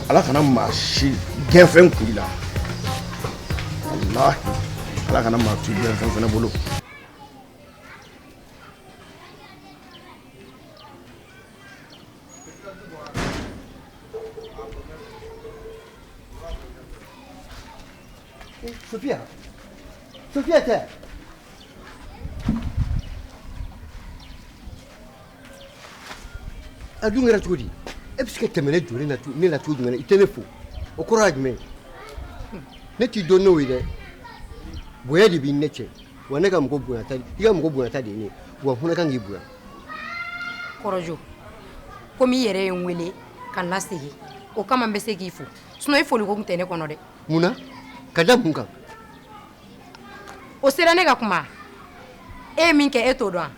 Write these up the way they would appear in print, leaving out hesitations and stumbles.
ala kana maa si gɛnfɛn kun i la walahi ala kana maa tu gɛnfɛn fɛnɛ bolo Sophia tɛ a dun kɛra cogo di e bɛ se ka tɛmɛ ne joli ne la cogo jumɛn i tɛ ne fo o kɔrɔ ye jumɛn ne t'i dɔn n'o ye dɛ bonya de b'i ne cɛ wa ne ka mɔgɔ bonyata i ka mɔgɔ bonyata de ye ne wa fana kan k'i bonya kɔrɔjo komi i yɛrɛ ye n wele ka n lasegin o kama n bɛ se k'i fo sinon i foliko tun tɛ ne kɔnɔ dɛ mun na ka da mun kan o sera ne ka kuma e ye min kɛ e t'o dɔn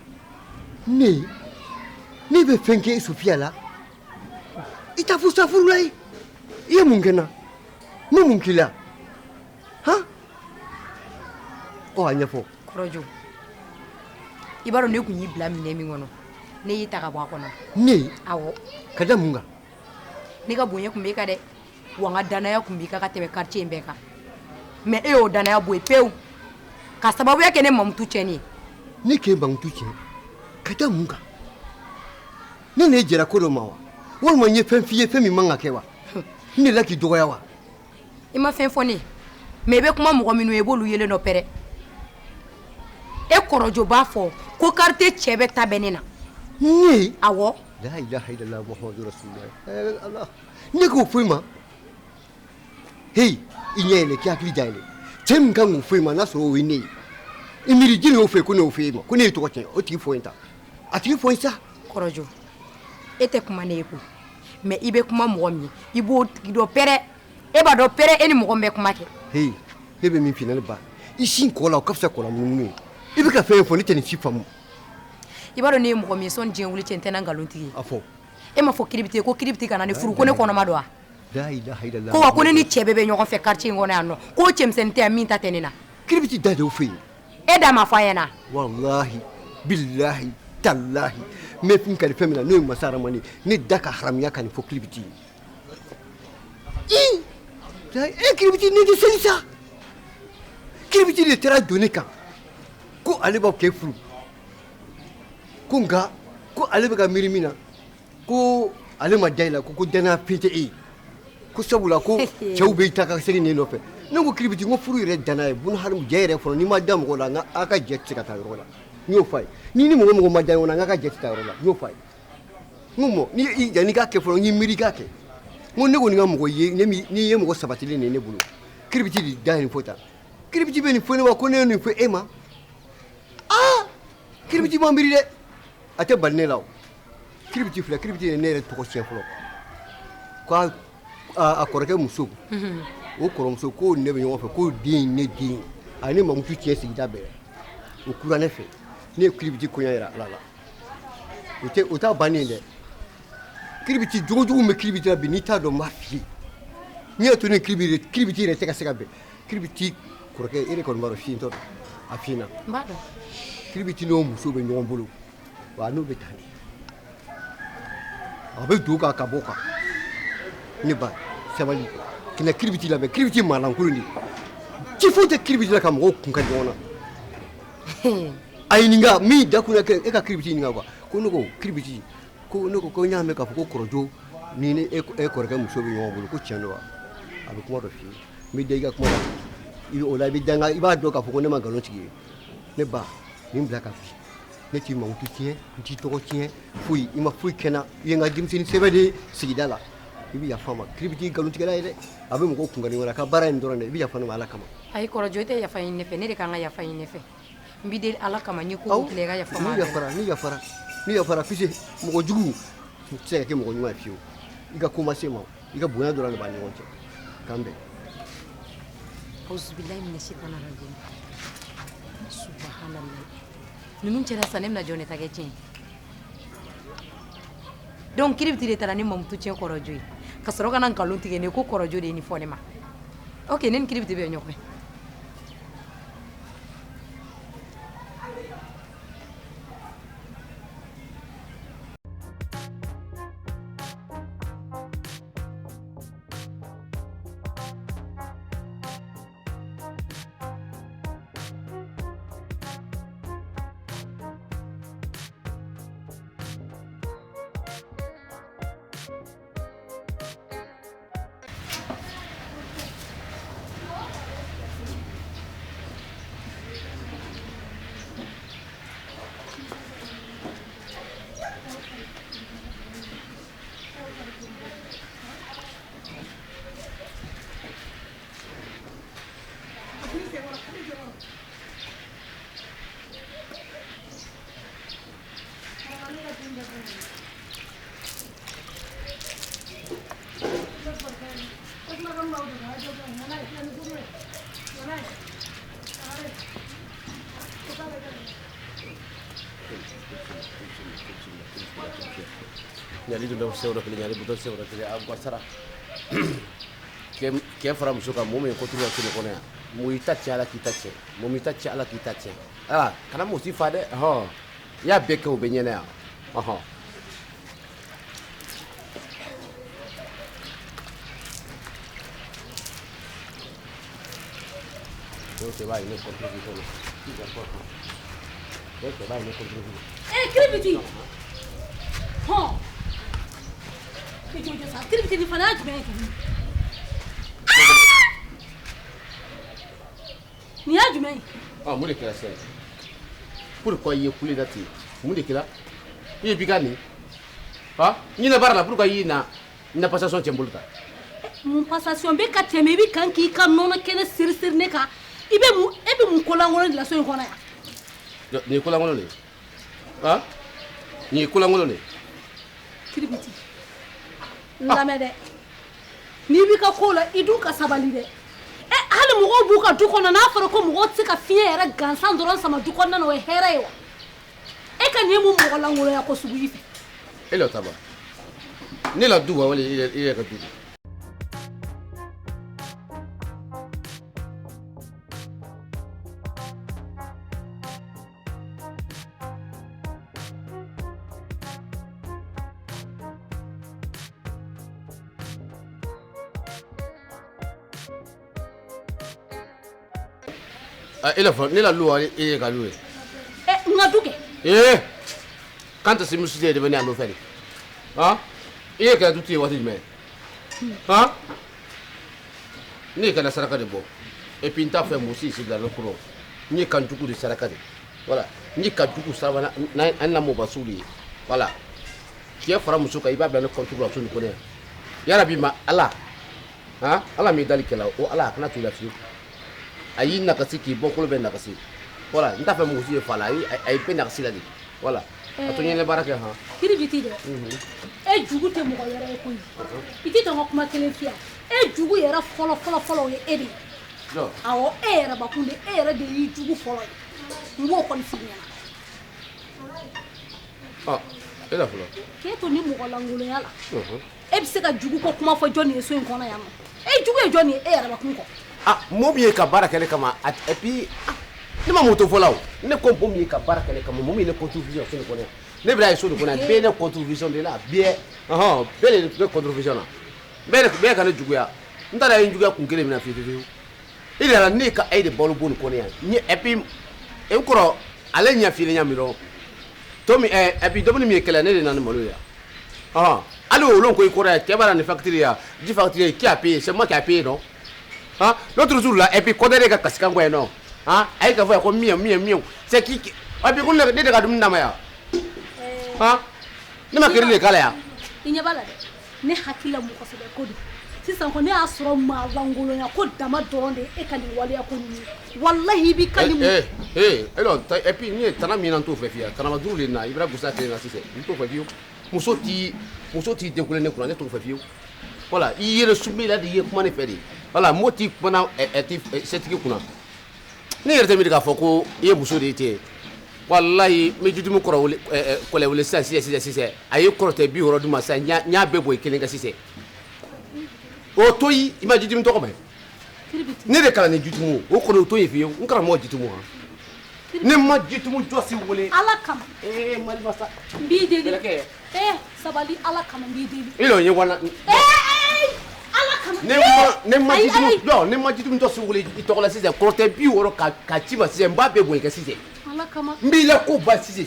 ne bɛ fɛn kɛ Sophia la i t'a fɔ sa furula ye i ye mun kɛ n na ne mun k'i la han a ɲɛfɔ kɔrɔjo i b'a dɔn ne tun y'i bila minɛ min kɔnɔ ne y'i ta ka bɔ a kɔnɔ awɔ ka da mun kan ne ka bonya tun b'i kan dɛ wa n ka danaya tun b'i kan ka tɛmɛ quartier in bɛɛ kan mais e y'o danaya bɔ yen pewu ka sababuya kɛ ne mamutu tiɲɛni ye ne k'e mamutu tiɲɛ ka da mun kan ne n'e jɛra ko dɔ ma wa walima n ye fɛn f'i ye fɛn min man ka kɛ wa n delila k'i dɔgɔya wa i ma fɛn fɔ ne mais i bɛ kuma mɔgɔ minnu ye i b'olu yelen dɔ pɛrɛ e kɔrɔjo b'a fɔ ko quartier cɛ bɛ ta bɛ ne na awɔ la ilaha illallah muhammadu rasulullah Allah ne k'o fɔ i ma hey i ɲɛ yɛlɛ k'i hakili ja yɛlɛ cɛ min kan k'o fɔ i ma n'a sɔrɔ o ye ne ye i miiri jeli y'o fɔ ko ne y'o fɔ i ma ko ne ye tɔgɔ tiɲɛ o tigi fɔ n ta a tigi fɔ n sa kɔrɔjo e tɛ kuma ne ye ko mais i bɛ kuma mɔgɔ min ye i b'o tigi dɔ pɛrɛ e b'a dɔn pɛrɛ e ni mɔgɔ min bɛ kuma kɛ hey ne bɛ min f'i ɲɛna ne ba i sin kɔ la o ka fisa kɔla munumunu ye i bɛ ka fɛn fɔ ne tɛ nin si faamu i b'a dɔn ne ye mɔgɔ min ye sɔnni diɲɛ wuli cɛ n tɛ na nkalontigi ye a fɔ e ma fɔ kiribiti ye ko kiribiti kana ne furu ko ne kɔnɔma don wa la ilaha illallah ko wa ko ne ni cɛ bɛɛ bɛ ɲɔgɔn fɛ quartier in kɔnɔ yan nɔ k'o cɛmisɛnnin tɛ yan min ta tɛ ne na kiribiti da de y'o fɛ yen e da ma fɔ a ɲɛna wallahi billahi tallahi me fin kali fɛn min na n'o ye masa aramani ne da ka haramuya ka nin fɔ kiribiti ye kiribiti ne tɛ seli sa kiribiti de taara don ne kan ko ale b'aw kɛ furu ko nka ko ale bɛ ka miiri min na ko ale ma da i la ko danaya fɛn tɛ e ye ko sabula ko cɛw bɛ ta ka segin ne nɔfɛ ne ko kiribiti n ko furu yɛrɛ danaya ye buna hadamu jɛ yɛrɛ fɔlɔ n'i ma da mɔgɔ la n ka a ka jɛ tɛ se ka taa yɔrɔ la n y'o f'a ye ni mɔgɔ ma da ɲɔgɔn na n ka jɛ tɛ taa yɔrɔ la n y'o f'a ye n ko mɔ yanni k'a kɛ fɔlɔ n y'i miiri k'a kɛ n ko ne kɔni ka mɔgɔ ye n'i ye mɔgɔ sabatilen de ye ne bolo kiribiti de da nin fɔ tan kiribiti bɛ nin fɔ ne ma ko ne ye nin fɔ e ma kiribiti ma miiri dɛ a tɛ bali ne la o kiribiti filɛ kiribiti ye ne yɛrɛ tɔgɔ tiɲɛ fɔlɔ ko a kɔrɔkɛ muso o kɔrɔmuso ko ne bɛ ɲɔgɔn fɛ ko den ne den a ne mamutu tiɲɛ sigida bɛɛ o kura ne fɛ ne ye kiribiti kɔɲɔ yɛrɛ ala la o t'a bannen dɛ kiribiti jogojugu bɛ kiribiti la bi n'i t'a dɔn n b'a f'i ye n'i y'a to ne kiribiti yɛrɛ tɛ ka se ka bɛn kiribiti kɔrɔkɛ e de kɔni b'a dɔn fiyentɔ don a f'i ɲɛna kiribiti n'o muso bɛ ɲɔgɔn bolo wa n'o bɛ taa a bɛ don ka bɔ kan ne ba sabali kɛnɛ kiribiti la kiribiti maalankolon de ci foyi tɛ kiribiti la ka mɔgɔw kun ka ɲɔgɔn na a ɲininka min da kun e ka kiribiti ɲininka quoi ko ne ko kiribiti ko ne ko n y'a mɛn k'a fɔ ko kɔrɔjo ni ne e kɔrɔkɛ muso bɛ ɲɔgɔn bolo ko tiɲɛ don wa a bɛ kuma dɔ f'i ye n bɛ da i ka kuma la o la i bɛ danga i b'a dɔn k'a fɔ ko ne ma nkalon tigɛ ne ba nin bila ka bi ne t'i mamutu tiɲɛ n t'i tɔgɔ tiɲɛ foyi i ma foyi kɛ n na i ye n ka denmisɛnnin sɛbɛn de sigida la i bɛ yafa n ma kiribiti nkalontigɛla ye dɛ a bɛ mɔgɔw kunkanni wɛrɛ a ka baara in dɔrɔn dɛ i bɛ yafa ne ma ala kama ayi kɔrɔjo i tɛ yafa ɲini ne fɛ ne de kan ka yafa ɲini ne fɛ n b'i deli ala kama n'i ko tile i ka yafa ma ni yafara fise mɔgɔ jugu tɛ se ka kɛ mɔgɔ ɲuman ye fiyewu i ka ko ma se ma i ka bonya dɔrɔn de b'a ɲɔgɔn cɛ k'an bɛn auzubillahi mina shaitani rajim subhanallah ninnu cɛla sa ne bɛna jɔn de ta kɛ tiɲɛ donc kiribiti de taara ni mamutu tiɲɛ kɔrɔjo ye ka sɔrɔ ka na nkalon tigɛ ne ko kɔrɔjo de ye nin fɔ ne ma ok ne ni kiribiti bɛ ɲɔgɔn ye Nyali do se o kele nyali buto se o kele a gwasara ke fara muso ka momo ko tuwa kele kona mo ita chala kitache mo mita chala kitache kana mo si fade ho ya beke o benyene ya se va y no contribución se va y no contribución kiribiti ho kijojo sa kiribiti ni fana jumɛn ni ya jumɛn mun de kɛra sɛn pourquoi i ye kule da ten mun de kɛra i ye biga nin ɲinɛ baara la pourquoi i na passation cɛ n bolo ta mun passation bɛ ka tɛmɛ i bɛ kan k'i ka nɔnɔ kɛnɛ siri ne kan e bɛ mun kolankolon de la so in kɔnɔ yan nin ye kolankolon de ye nin ye kolankolon de ye kiribiti n lamɛn dɛ n'i b'i ka ko la i dun ka sabali dɛ hali mɔgɔw b'u ka du kɔnɔ n'a fɔra ko mɔgɔw tɛ se ka fiɲɛ yɛrɛ gansan dɔrɔn sama du kɔnɔna na o ye hɛrɛ ye wa e ka nin ye mun mɔgɔ lankolonya ko sugu i fɛ e la taba ne la du wa wala i yɛrɛ ka du il a fait la loi et la loi. Quand c'est monsieur devenu à nous faire. Il a tout dit, ni kana saraka de bo. Et puis t'as fait aussi c'est dans le pro. Ni quand tu de saraka de. Voilà. Ni quand tu savana na na mo basuli. Voilà. Qui a fara musuka iba bla contrôle sur nous connaît. Ya rabbi ma Allah. Allah mi dali kala o Allah kana tu la fi. Ayi nakasi ki bokolo ben nakasi voilà nta fa musi fa la ay pe nakasi la di voilà atonye le baraka kiribiti de jugu te mo yara ko yi iti to kuma kelen fiya jugu yara folo ye edi no awo yara bakunde yara de yi jugu folo ngo kon finya ela folo ke to ni mo langulo yala bi se ka jugu ko kuma fo joni so en kono yama jugu e joni yara bakunko mo mi ka baraka le kama et puis ne ma moto folao ne ko mo mi ka baraka le kama mo mi ne contribution so ne ko ne bra so ne ko na be ne contribution de la bien be le contribution na be ka ne jugu ya ndara yin jugu ya kun kele mi na fi ile la ne ka aide bolu bon ko ne ya ni et puis e ko ale nya fi le nya mi ro to mi et puis do mi kele ne na ne molo ya ale o lon ko ko ra ke bara ne factory ya di factory qui a payé c'est moi qui a payé non l'autre jour là et puis quand elle est casquée quoi non elle a fait comme mieux c'est qui et puis qu'on ne de gadum na maya ne ma kiri le kala ya inya bala de ne hakila mu ko sebe ko sisan ko ne asoro ma langolo ya ko dama doronde e kali wali ya ko ni wallahi bi kali mu alors et puis ni tana mi nan to fe fia tana ma duru le na ibra gusa te na sise ni to fe fio muso ti de ko le ne ko ne to fe fio voilà il est soumis là de comment ne faire voilà moti pana setiki kuna ni yɛrɛ tɛ mi ka fɔ ko i ye muso de ye ten wallahi mi jutumu kɔrɔ kɔlɛ wele sisan a ye kɔrɔtɛ 60 duma sisan ɲa bɛɛ bɔ i kelen kan sisan o to yi i ma jutumu tɔgɔ mɛn ne de kalan ni jutumu o kɔni o to yi fiyewu n karamɔgɔ jutumu ne ma jutumu jɔsi wele ala kama malibasa n b'i deli sabali ala kama n b'i deli i lo ye wana ne ma jitum to sugule i tɔgɔ la sisan kɔrɔtɛ 60 ka ci ma sisan n b'a bɛɛ bɔ i kan sisan ala kama n b'i la ko ba sisan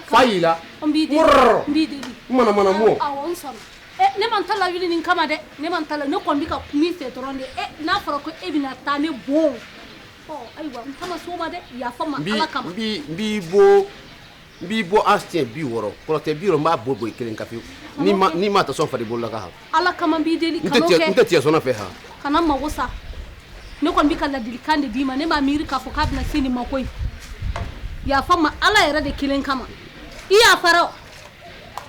fa y'i la n b'i deli mana mo awɔ n sɔnna ne man ta la wuli nin kama dɛ ne man ta la ne kɔni bɛ ka kun i fɛ dɔrɔn de n'a fɔra ko e bɛna taa ne bon ayiwa n tama s'o ma dɛ yafa ma ala kama n b'i bɔ an siɲɛ 60 kɔrɔtɛ 60 n b'a bɔ i kelen kan fiyewu ni ma ta sɔn fari bolo la ka ala kama n b'i deli n tɛ tiɲɛ sɔnna fɛ kana mago sa ne kɔni bɛ ka ladilikan de d'i ma ne m'a miiri k'a fɔ k'a bɛna se nin ma koyi yafa ma ala yɛrɛ de kelen kama i yafara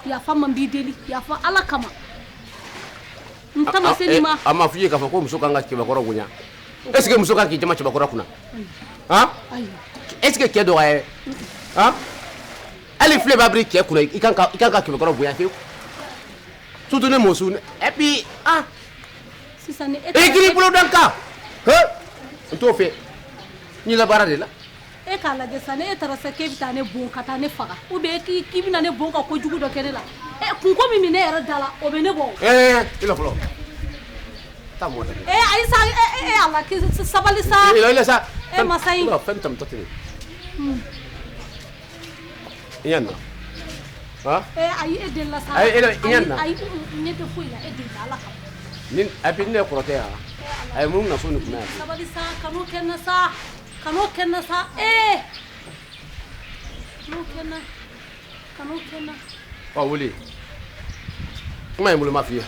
yafa ma n b'i deli yafa ala kama n tama se nin ma a ma f'i ye k'a fɔ ko muso kan ka cɛbakɔrɔ bonya est ce que muso kan k'i jama cɛbakɔrɔ kunna est ce que cɛ dɔgɔya hali filɛ b'a biri cɛ kunna i kan ka cɛbakɔrɔ bonya fiyewu surtout ne mosu et puis ah sisan ni e kiri bolo danka he to fe ni la bara de la e k'a lajɛ sisan ne taara sa k'e bɛ taa ne bon ka taa ne faga ou bien k'i bɛna ne bon ka kojugu dɔ kɛ ne la kunko min bɛ ne yɛrɛ da la o bɛ ne bɔ il a fɔlɔ ta mo ayi sa ala sabali sa il a sa masa in fɛn tam tɔ tɛ yanna ha ayi e delila sa ayi yanna ayi ne tɛ foyi la e delila ala kama ni a bɛ ne kɔrɔtɛ ya ayi mun na so ni kuma sabali sa kan'o kɛ n na sa kan'o kɛ n na sa kan'o kɛ n na wuli kuma in bolo ma f'i ye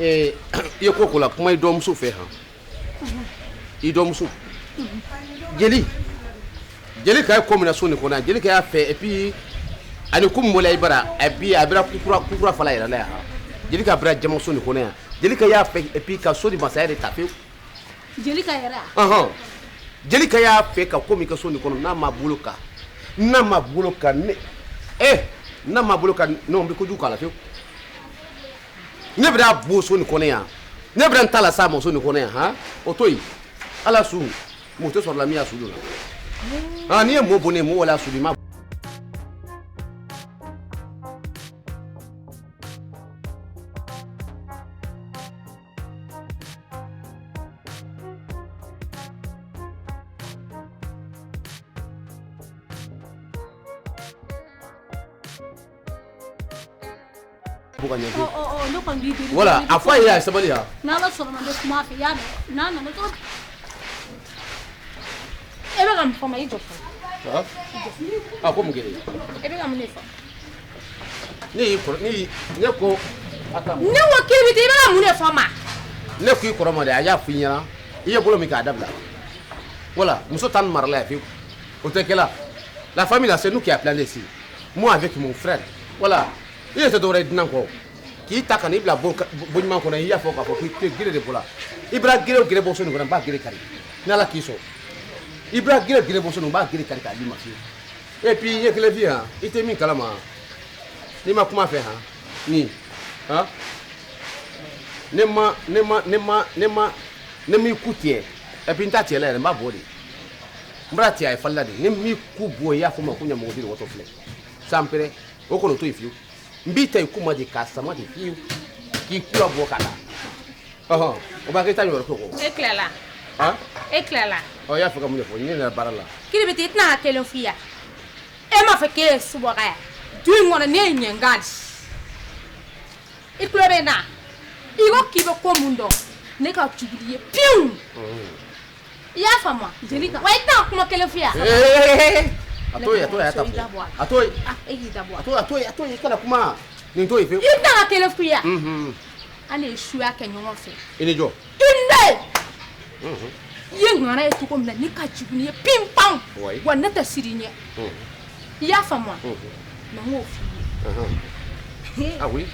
i ye ko ko la kuma i dɔgɔmuso fɛ i dɔgɔmuso jeli ka ye ko min na so nin kɔnɔ jeli ka y'a fɛ et puis ani ko min bɔra i bara et puis a bɛra kukura fala yɛrɛ la yan jeli ka bɛra jama so nin kɔnɔ yan jeli ka y'a fɛ et puis ka so di masaya de ta pewu jeli ka yɛrɛ jeli ka y'a fɛ ka ko min ka so nin kɔnɔ n'a ma bolo kan ne n'a ma bolo kan ne on bɛ kojugu k'a la pewu ne bɛra bo so nin kɔnɔ yan ne bɛra n ta la s'a ma so nin kɔnɔ yan o to yen ala su mo tɛ sɔrɔ la min y'a su la n'i ye mo bɔnnen mo wala su di ma voilà a fɔ a ye a ye sabali yan n'ala sɔnna n bɛ kuma a fɛ y'a mɛn n'a nana cogo e bɛ ka mun fɔ ma i jɔ fɔlɔ a ko mun kɛra e bɛ ka mun de fɔ ne ko ne ko k'i bɛ taa i bɛ ka mun de fɔ ma ne ko i kɔrɔ ma de a y'a f'i ɲɛna i ye bolo min k'a dabila voilà muso tan ni marala yan fiyewu o tɛ kɛla la famille là c'est nous qui a plané ici moi avec mon frère voilà i yɛrɛ tɛ dɔwɛrɛ ye dunan kɔ k'i ta ka n'i bila bon ɲuman kɔnɔ i y'a fɔ k'a fɔ k'i tɛ gere de bɔra i bɛra gere o gere bɔ so nin kɔnɔ n b'a gere kari ni ala k'i sɔn i bɛra gere bɔ so nin n b'a gere kari k'a d'i ma fiyewu et puis i ye kelen fi yan i tɛ min kalama n'i ma kuma fɛ ni ne m'i ku tigɛ et puis n t'a tigɛ la yɛrɛ n b'a bɔ de n bɛra tigɛ a ye falila de ne m'i ku bɔ i y'a fɔ ma ko ɲamɔgɔ bi de wɔtɔ filɛ sanpɛrɛ o kɔni o to yen fiyewu n b'i ta i kuma de k'a sama de fiyewu k'i kula bɔ ka taa o b'a kɛ i ta ɲɔgɔn ko e tilala e tilala ɔ i y'a fɛ ka mun de fɔ ne nana baara la kiribiti i tɛna ka kelen f'i ya e m'a fɛ k'e ye subaga ya du in kɔnɔ ne ye ɲɛnga de i tulo bɛ na i ko k'i bɛ ko mun dɔn ne ka jugu i ye pewu i y'a faamu wa i tɛna kuma kelen f'i ya a to yen a to yen a to yen e k'i dabɔ a to yen kana kuma nin to yen fewu i tɛna ka kelen f'i ya an de ye suya kɛ ɲɔgɔn fɛ i ni jɔ i ne i ye ŋana ye cogo min na ne ka jugu n'i ye pin pan wa ne tɛ siri i ɲɛ i y'a faamu wa na n k'o f'i ye ah oui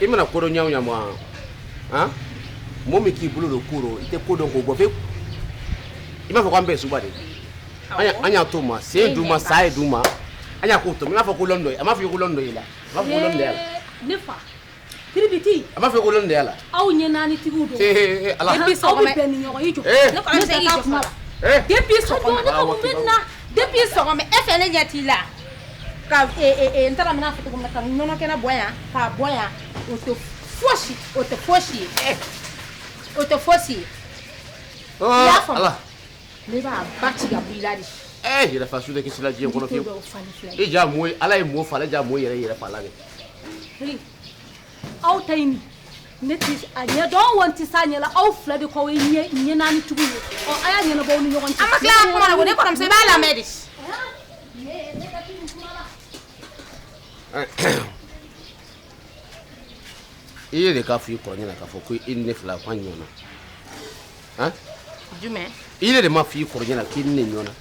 i mana ko dɔ ɲamu wa mɔgɔ min k'i bolo don ko rɔ i tɛ ko dɔn k'o bɔ fewu i b'a fɔ k'an bɛɛ suba de an y'a to ma sen d'u ma sa ye d'u ma an y'a k'o to i b'a fɔ ko lɔn dɔ ye a m'a fɔ i ko lɔn dɔ ye la a b'a fɔ ko lɔn dɔ ye la ne fa kiribiti a m'a fɔ ko lɔn dɔ ye la aw ɲɛ naani tigiw don ala aw bɛ bɛn ni ɲɔgɔn ye jɔ ne kɔni bɛ se k'i jɔ fɔlɔ depuis sɔgɔma ne ko mun bɛ na depuis sɔgɔma e fɛ ne ɲɛ t'i la ka n taara minɛ fɔ cogo min na ka nɔnɔ kɛnɛ bɔ yan k'a bɔ yan o tɛ fosi ye o tɛ fosi ye i y'a faamu ne b'a ba ci ka bɔ i la de yɛrɛ fa su tɛ kisi la diɲɛ kɔnɔ fiyewu i ja mɔ ala ye mɔ fa ale ja mɔ yɛrɛ fa la de aw ta ɲini ne ti a ɲɛ dɔn wa n tɛ s'a ɲɛ la aw fila de k'aw ye ɲɛ naani tigiw ye a y'a ɲɛnabɔ aw ni ɲɔgɔn cɛ an ma tila ka kuma na ko ne kɔrɔmuso i b'a lamɛn de i ye de k'a fɔ i kɔrɔ ɲɛna k'a fɔ ko i ni ne fila k'an ɲɔgɔnna jumɛn i yɛrɛ de ma fɔ i kɔrɔ ɲɛna k'i ni ne ɲɔgɔnna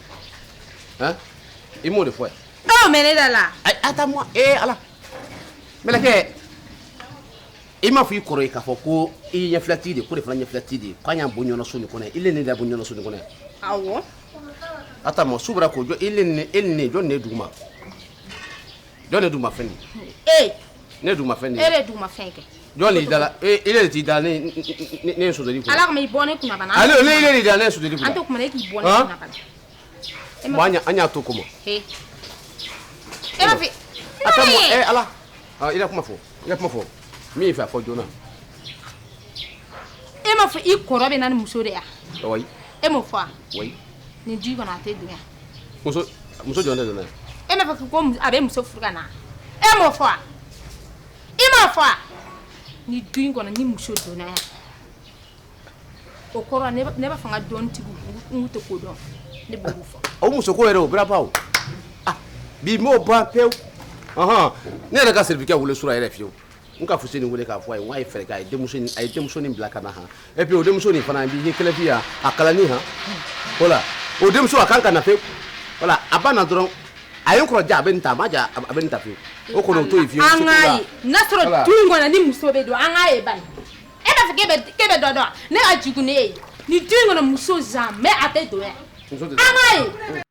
i m'o de fɔ ye mɛ ne da la a taa mɔ ala mɛlɛkɛ i m'a fɔ i kɔrɔ ye k'a fɔ ko i ye ɲɛfilatigi de ko de fana ɲɛfilatigi de k'an y'an bɔ ɲɔgɔn so nin kɔnɔ i le ne da bɔ ɲɔgɔn so nin kɔnɔ awɔ a taa mɔ subara k'o jɔ e ni ne jɔn de ye duguma jɔn de ye duguma fɛn de ne duma fɛn de e de duma fɛn kɛ jɔn ni dala ile ti dala ne sodeli ko ala kama i bɔ ne kunna bana ale ne ile ni dala ne sodeli ko an to kuma e k'i bɔ ne kunna bana mo anya to komo he e ma fi atamo ala ile kuma fɔ mi fa fɔ jona e ma fɔ i kɔrɔ bɛ na ni muso de ya oui e m'o fɔ oui ni du kɔnɔ a tɛ dunya muso jɔn de dona e ma fɔ ko a bɛ muso furu ka na e m'o fɔ i m'a fɔ ni du in kɔnɔ ni muso donna yan o kɔrɔ ne b'a fɔ n ka dɔntigiw n tɛ ko dɔn ne b'olu fɔ o muso ko yɛrɛ o bira pa o bi m'o ban pewu ne yɛrɛ ka service kɛ wele sura yɛrɛ fiyewu n ka Fuseni wele k'a fɔ a ye n k'a ye fɛɛrɛ kɛ a ye denmuso nin bila ka na han et puis o denmuso nin fana bi ye kɛlɛfi yan a kalani han voilà o denmuso a kan ka na pewu voilà a ba na dɔrɔn a ye n kɔrɔ ja a bɛ nin ta a ma ja a bɛ nin ta pewu o kɔni o to yen fiyewu an k'a ye n'a sɔrɔ du in kɔnɔ ni muso bɛ don an k'a ye bani e b'a fɔ k'e bɛ dɔ dɔn ne ka jugu ne ye ni du in kɔnɔ muso zan mais a tɛ don yan an k'a ye